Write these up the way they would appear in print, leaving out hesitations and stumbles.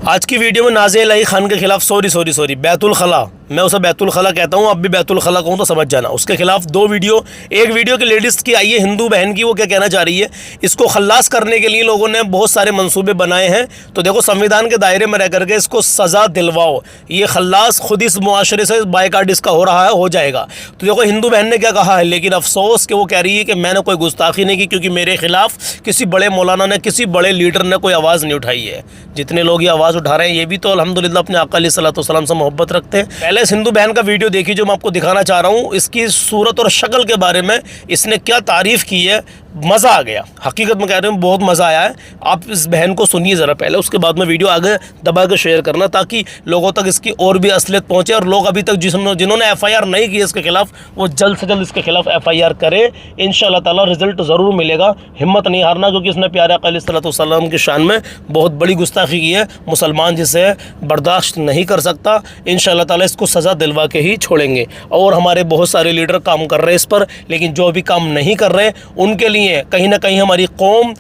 आज की वीडियो में नाज़िया इलाही खान के खिलाफ सॉरी बैतुल खला, मैं उसे बैतुल खला कहता हूँ, अब भी बैतुल खला कहूँ तो समझ जाना। उसके खिलाफ दो वीडियो, एक वीडियो की लेडीज़ की आई है हिंदू बहन की, वो क्या कहना चाह रही है, इसको खल्लास करने के लिए लोगों ने बहुत सारे मंसूबे बनाए हैं। तो देखो, संविधान के दायरे में रह करके इसको सज़ा दिलवाओ। ये खल्लास खुद इस मुआशरे से बायकाट इसका हो रहा है, हो जाएगा। तो देखो हिंदू बहन ने क्या कहा है, लेकिन अफसोस कि वो कह रही है कि मैंने कोई गुस्ताखी नहीं की, क्योंकि मेरे खिलाफ किसी बड़े मौलाना ने, किसी बड़े लीडर ने कोई आवाज़ नहीं उठाई है। जितने लोग ये आवाज़ उठा रहे हैं ये भी तो अल्हम्दुलिल्लाह अपने आका अलैहिस्सलाम से मोहब्बत रखते हैं। पहले इस हिंदू बहन का वीडियो देखिए जो मैं आपको दिखाना चाह रहा हूँ। इसकी सूरत और शक्ल के बारे में इसने क्या तारीफ़ की है, मज़ा आ गया। हकीकत में कह रहे हैं बहुत मज़ा आया है। आप इस बहन को सुनिए ज़रा पहले, उसके बाद में वीडियो आगे दबा के शेयर करना, ताकि लोगों तक इसकी और भी असलियत पहुँचे और लोग अभी तक जिन्होंने FIR नहीं की इसके खिलाफ, वो जल्द से जल्द इसके खिलाफ FIR करे। इंशाअल्लाह ताला रिज़ल्ट ज़रूर मिलेगा। हिम्मत नहीं हारना, क्योंकि इसने प्यारे आका अलैहिस्सलाम की शान में बहुत बड़ी गुस्ताखी की है। मुसलमान जिसे बर्दाश्त नहीं कर सकता। इंशाअल्लाह ताला इसको सज़ा दिलवा के ही छोड़ेंगे। और हमारे बहुत सारे लीडर काम कर रहे हैं इस पर, लेकिन जो अभी काम नहीं कर रहे उनके लिए कहीं ना कहीं हमारी कौम,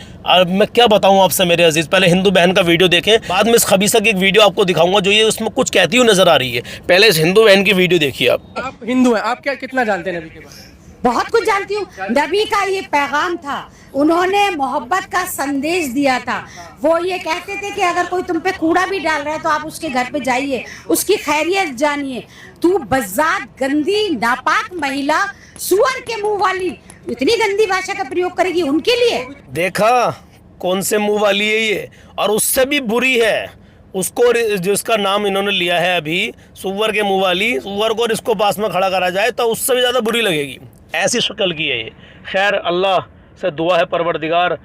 मैं क्या बताऊं आपसे मेरे अजीज़, पहले हिंदू बहन का वीडियो देखें, बाद में इस खबीसा की एक वीडियो आपको दिखाऊंगा जो ये उसमें कुछ कहती हुई नज़र आ रही है। पहले इस हिंदू बहन की वीडियो देखिए। आप हिंदू हैं, आप क्या कितना जानते हैं नबी के बारे में? बहुत कुछ जानती हूँ। नबी का ये पैगाम था, उन्होंने मोहब्बत का संदेश दिया था। वो ये कहते थे कि अगर कोई तुम पे कूड़ा भी डाल रहा है तो आप उसके घर पे जाइए, उसकी खैरियत जानिए। तू बज़ात गंदी नापाक महिला, सुअर के मुंह वाली, इतनी गंदी भाषा का प्रयोग करेगी उनके लिए। देखा कौन से मुंह वाली है ये, और उससे भी बुरी है उसको जिसका नाम इन्होंने लिया है अभी, सुअर के मुंह वाली। सुअर को इसको पास में खड़ा करा जाए तो उससे भी ज़्यादा बुरी लगेगी। ऐसी शक्ल की है ये। खैर, अल्लाह से दुआ है परवरदिगार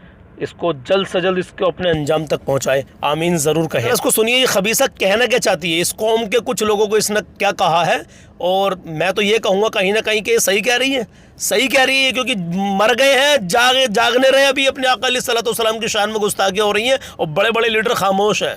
इसको जल्द से जल्द इसको अपने अंजाम तक पहुंचाए, आमीन ज़रूर कहें। इसको सुनिए ये खबीसा कहना क्या चाहती है, इस कौम के कुछ लोगों को इसने क्या कहा है। और मैं तो ये कहूँगा कहीं ना कहीं कि ये सही कह रही है, सही कह रही है, क्योंकि मर गए हैं, जागने रहे अभी अपने आका अलैहिस्सलाम की शान में गुस्ताखियाँ हो रही हैं और बड़े बड़े लीडर खामोश हैं।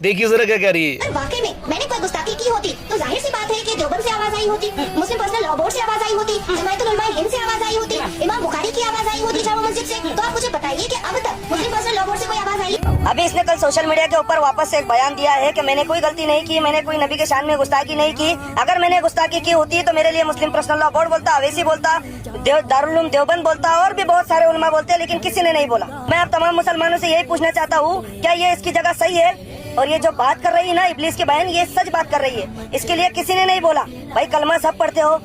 देखिए जरा क्या कह रही है। वाकई में मैंने कोई गुस्ताखी की होती तो जाहिर सी बात है कि देवबंद से आवाज आई होती, मुस्लिम पर्सनल लॉ बोर्ड से आवाज आई होती, जमायतुल उलमा हिंद से आवाज आई होती, इमाम बुखारी की आवाज आई होती जामा मस्जिद से। तो आप मुझे बताइए कि अब तक मुस्लिम पर्सनल लॉ बोर्ड से कोई आवाज आई? अभी इसने कल सोशल मीडिया के ऊपर वापस से एक बयान दिया है कि मैंने कोई गलती नहीं की, मैंने कोई नबी के शान में गुस्ताखी नहीं की। अगर मैंने गुस्ताखी की होती तो मेरे लिए मुस्लिम पर्सनल लॉ बोर्ड बोलता, अवैसी बोलता, दारुल उलूम देवबंद बोलता, और भी बहुत सारे उलमा बोलते, लेकिन किसी ने नहीं बोला। मैं अब तमाम मुसलमानों से यही पूछना चाहता हूँ, क्या ये इसकी जगह सही है? और ये जो बात कर रही है ना इब्लीस की बहन, ये सच बात कर रही है। इसके लिए किसी ने नहीं बोला। भाई कलमा सब पढ़ते हो,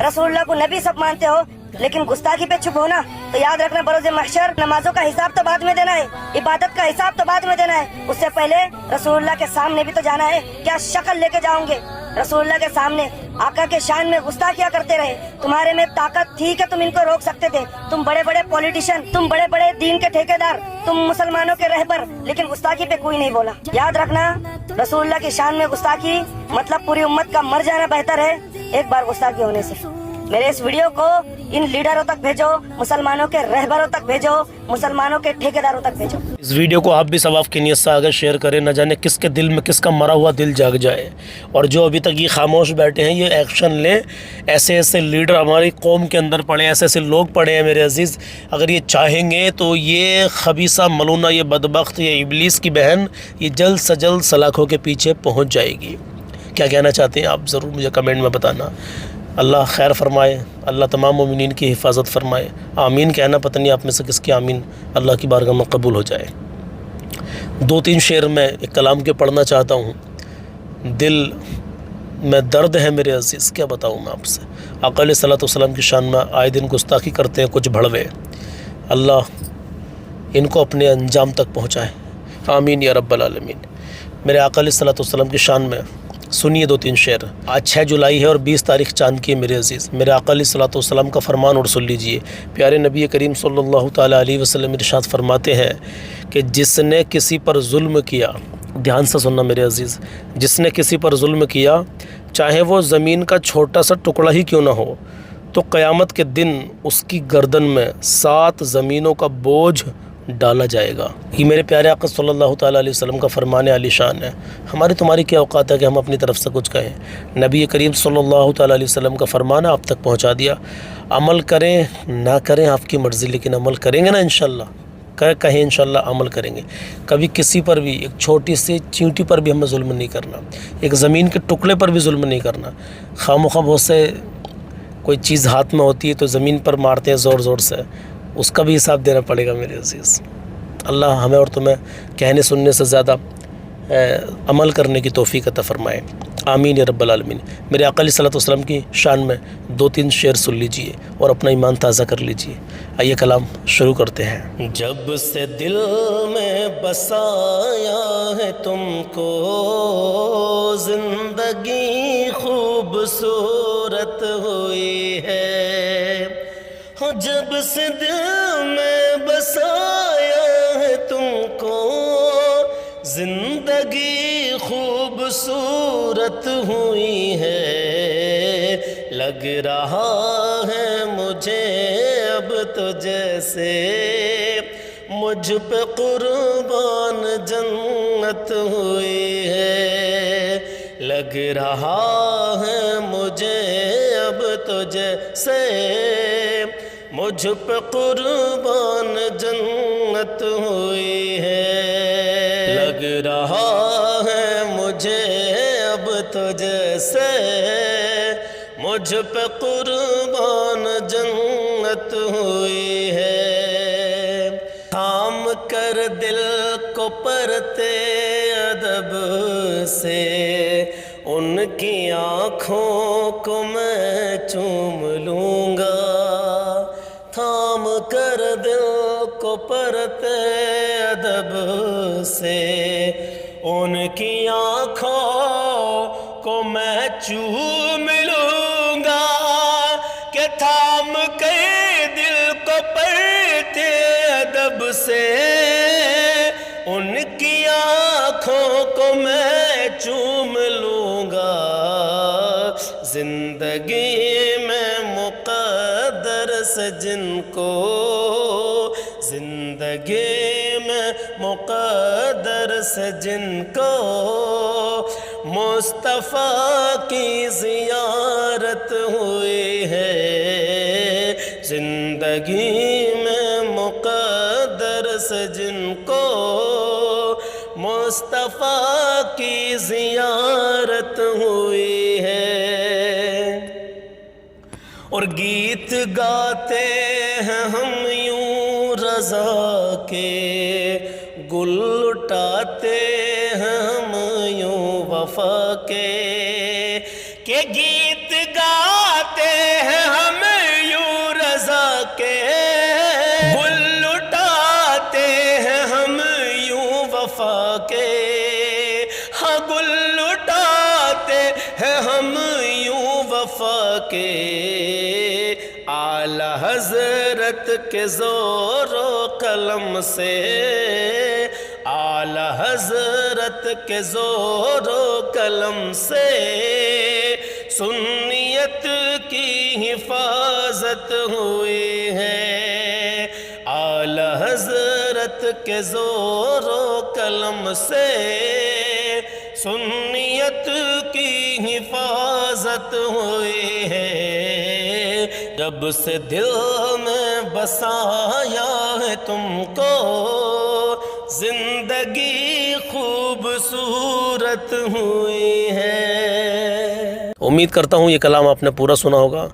रसूलुल्लाह को नबी सब मानते हो, लेकिन गुस्ताखी पे चुप होना तो याद रखना बरोज़े महशर नमाजों का हिसाब तो बाद में देना है, इबादत का हिसाब तो बाद में देना है। उससे पहले रसूलुल्लाह के सामने भी तो जाना है। क्या शक्ल लेके जाओगे रसूलुल्लाह के सामने? आका के शान में गुस्ताखियाँ करते रहे। तुम्हारे में ताकत थी कि तुम इनको रोक सकते थे। तुम बड़े बड़े पॉलिटिशियन, तुम बड़े बड़े दीन के ठेकेदार, तुम मुसलमानों के रहबर, लेकिन गुस्ताखी पे कोई नहीं बोला। याद रखना, रसूलुल्लाह की शान में गुस्ताखी मतलब पूरी उम्मत का मर जाना बेहतर है एक बार गुस्ताखी होने से। मेरे इस वीडियो को इन लीडरों तक भेजो, मुसलमानों के रहबरों तक भेजो, मुसलमानों के ठेकेदारों तक भेजो। इस वीडियो को आप भी सवाब की नियत से आगे शेयर करें, न जाने किसके दिल में किसका मरा हुआ दिल जाग जाए। और जो अभी तक ये खामोश बैठे हैं, ये एक्शन लें। ऐसे ऐसे लीडर हमारी कौम के अंदर पड़े, ऐसे ऐसे लोग पड़े हैं मेरे अजीज़। अगर ये चाहेंगे तो ये खबीसा मलूना, ये बदबख्त, ये इब्लीस की बहन, ये जल्द से जल्द सलाखों के पीछे पहुँच जाएगी। क्या कहना चाहते हैं आप ज़रूर मुझे कमेंट में बताना। अल्लाह खैर फरमाए, अल्लाह तमाम मोमिनीन की हिफाजत फरमाए। आमीन कहना, पता नहीं आप में से किसकी आमीन अल्लाह की बारगाह में कबूल हो जाए। 2-3 शेर में एक कलाम के पढ़ना चाहता हूँ। दिल में दर्द है मेरे अजीज़, क्या बताऊँ मैं आपसे। आका अलैहिस्सलाम की शान में आए दिन गुस्ताखी करते हैं कुछ भड़वे। अल्लाह इनको अपने अंजाम तक पहुँचाए, आमीन या रब्बल आलमीन। मेरे आका अलैहिस्सलाम की शान में सुनिए 2-3 शेर। आज 6 जुलाई है और 20 तारीख चाँद की है मेरे अजीज़। मेरे आका अलैहिस्सलाम का फरमान और सुन लीजिए। प्यारे नबी करीम सल्लल्लाहु ताला अलैहि वसल्लम इरशाद फरमाते हैं कि जिसने किसी पर जुल्म किया, ध्यान से सुनना मेरे अजीज़, जिसने किसी पर जुल्म किया, चाहे वो ज़मीन का छोटा सा टुकड़ा ही क्यों ना हो, तो क़यामत के दिन उसकी गर्दन में 7 ज़मीनों का बोझ डाला जाएगा। ये मेरे प्यारे आका सल्लल्लाहु ताला अलैहि वसल्लम का फरमान आलीशान है। हमारी तुम्हारी क्या औकात है कि हम अपनी तरफ से कुछ कहें। नबी करीम सल्लल्लाहु ताला अलैहि वसल्लम का फरमान आप तक पहुंचा दिया। अमल करें ना करें आपकी मर्ज़ी, लेकिन अमल करेंगे ना इंशाअल्लाह। کہیں انشاءاللہ عمل کریں گے. کبھی کسی پر بھی ایک چھوٹی سی چینٹی پر بھی ہمیں ظلم نہیں کرنا, ایک زمین کے ٹکڑے پر بھی ظلم نہیں کرنا. خواہ مخواہ بہت سے کوئی چیز ہاتھ میں ہوتی ہے تو زمین پر مارتے ہیں زور زور سے, اس کا بھی حساب دینا پڑے گا میرے عزیز. اللہ ہمیں اور تمہیں کہنے سننے سے زیادہ عمل کرنے کی توفیق عطا فرمائے. آمین یا رب العالمین. میرے آقا علیہ الصلوۃ والسلام کی شان میں 2-3 شعر سن لیجئے اور اپنا ایمان تازہ کر لیجئے. آئیے کلام شروع کرتے ہیں. جب سے دل میں بسایا ہے تم کو زندگی خوبصورت ہوئی ہے, جب سے دل میں بسایا ہے تم کو زندگی خوبصورت ہوئی ہے, لگ رہا ہے مجھے اب تو جیسے مجھ پہ قربان جنت ہوئی ہے, لگ رہا ہے مجھے اب تو جیسے مجھ پہ قربان جنت ہوئی ہے, لگ رہا ہے مجھے اب تو جیسے مجھ پہ قربان جنت ہوئی ہے. تھام کر دل کو پرتے ادب سے ان کی آنکھوں کو میں چوم لوں گا, تھام کر دل کو پرتے ادب سے ان کی آنکھوں کو میں چوم لوں گا, کہ تھام کے دل کو پرتے ادب سے ان کی آنکھوں کو میں چوم لوں گا. زندگی میں مقدر سے جن کو, زندگی میں مقدر سے جن کو مصطفیٰ کی زیارت ہوئی ہے, زندگی میں مقدر سے جن کو مصطفیٰ کی زیارت ہوئی ہے. اور گیت گاتے ہیں ہم یوں رضا کے, گل لٹاتے ہیں ہم یوں وفا کے, کہ گیت گاتے ہیں ہم یوں رضا کے, گل لٹاتے ہیں ہم یوں وفا کے, ہاں گل لٹاتے ہیں ہم یوں وفا کے. اعلیٰ حضرت کے زور و قلم سے, اعلیٰ حضرت کے زور و قلم سے سنیت کی حفاظت ہوئی ہے, اعلیٰ حضرت کے زور و قلم سے سنیت کی حفاظت ہوئی ہے. جب سے دل میں بسایا ہے تم کو زندگی خوبصورت ہوئی ہے. امید کرتا ہوں یہ کلام آپ نے پورا سنا ہوگا.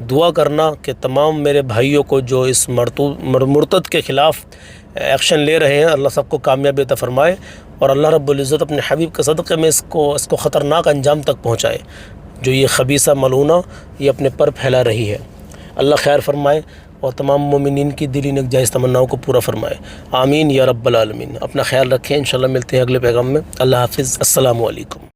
دعا کرنا کہ تمام میرے بھائیوں کو جو اس مرتد کے خلاف ایکشن لے رہے ہیں, اللہ سب کو کامیابی عطا فرمائے, اور اللہ رب العزت اپنے حبیب کے صدقے میں اس کو خطرناک انجام تک پہنچائے جو یہ خبیثہ ملعونہ یہ اپنے پر پھیلا رہی ہے. اللہ خیر فرمائے اور تمام مومنین کی دلی نیک جائز تمناؤں کو پورا فرمائے. آمین یا رب العالمین. اپنا خیال رکھیں, انشاءاللہ ملتے ہیں اگلے پیغام میں. اللہ حافظ. السلام علیکم.